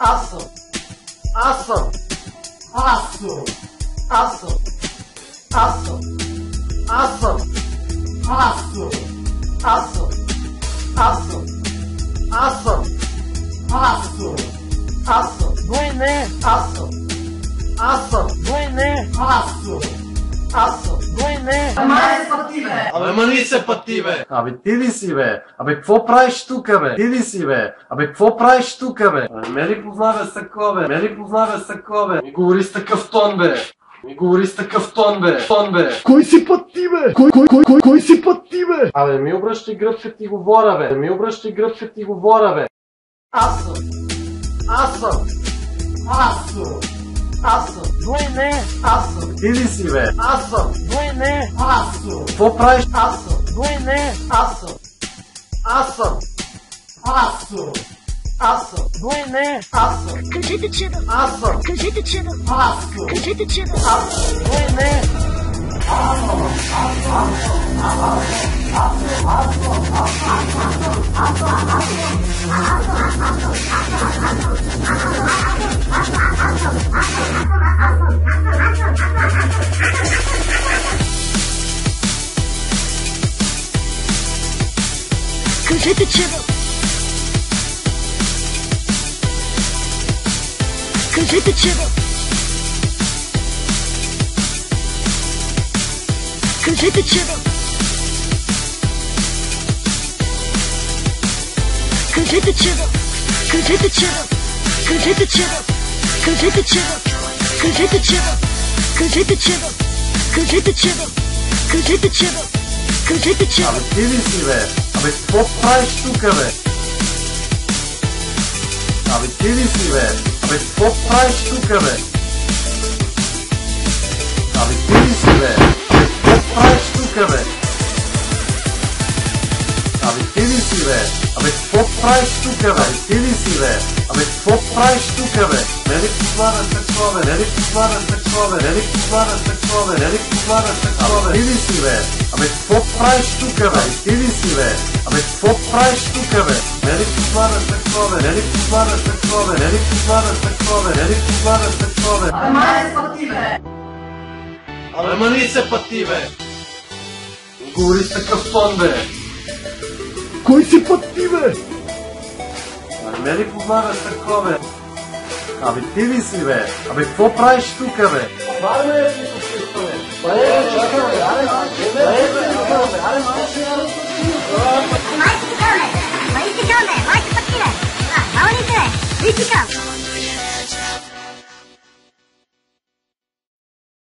Аз съм. Аз съм. Аз съм. Аз съм. Аз съм. Аз съм. Аз съм. Аз съм. Аз съм. Аз съм. Аз съм. Аз съм. Войне! Аз съм. Аз съм. Войне! Аз съм. Аз съм. Войне! Май са ти, бе! Абе, мани се път ти, бе! Абе, ти ли си, бе? Абе, какво правиш тука, бе? Ти ли си, бе? Абе, какво правиш тука, бе? Абе, ме ли познаве сако, бе? Ме ли познаве сако, бе? Ми говори с такъв тон, бе! Ми говори с такъв тон, бе! Тон, бе! Кой си път ти, бе? Кой си път ти, бе? Абе, ми обръщай гръб, като ти говоря, бе! Ми обръщай гръб, като ти говоря, бе! Аз съм! Аз съм! Аз съм! Аз съм! Войне! Аз съм! Ти ли си, бе? Аз съм! Войне! Аз съм! Какво правиш? Аз съм! Войне! Аз съм! Аз съм! Аз съм! Аз съм! Войне! Аз съм! Кажете, че да. Аз съм! Кажете, че да. Аз съм! Кажете, че да. Аз съм! Войне! Кажете, че да. Кажете, че да. Кажете, че да. Кажете, че да. Кажете, че да. Кажете, че да. Кажете, че да. Кажете, че да. Кажете, че да. Кажете, че да. Кажете, че да. Кажете, че Абе, да. ти ли си, бе? Абе, какво правиш тука, бе? Абе, ти ли си, бе? Абе, какво правиш тука, бе? Абе, ти ли си, бе? Абе, какво правиш тука, бе? Абе, ти ли си, бе? Абе, какво правиш тука, бе? Ти ли си, бе? Абе, какво правиш тука, бе? Не ли познаваш такова, бе? Не ли познаваш такова, бе? Не ли познаваш такова, бе? Не ли познаваш такова, бе? Ти ли си, бе? Абе, какво правиш тука, бе? Ти ли си, бе? Абе, какво правиш тука, бе? Не ли познаваш такова, бе? Не ли познаваш такова, бе? Не ли познаваш такова, бе? Не ли познаваш такова, бе? Абе, мани се път ти, бе! Говори с такъв тон, бе! Кой си път ти, бе? Абе, не ли познаваш такова, бе? Абе, ти ли си, бе? Абе, какво правиш тука, бе? Барме, бе, ти се бе! Баре, чакаме, аре, Майка ти каме! Майка ти каме! Майка пъти, бе! Мала ни се! Виж ти кам!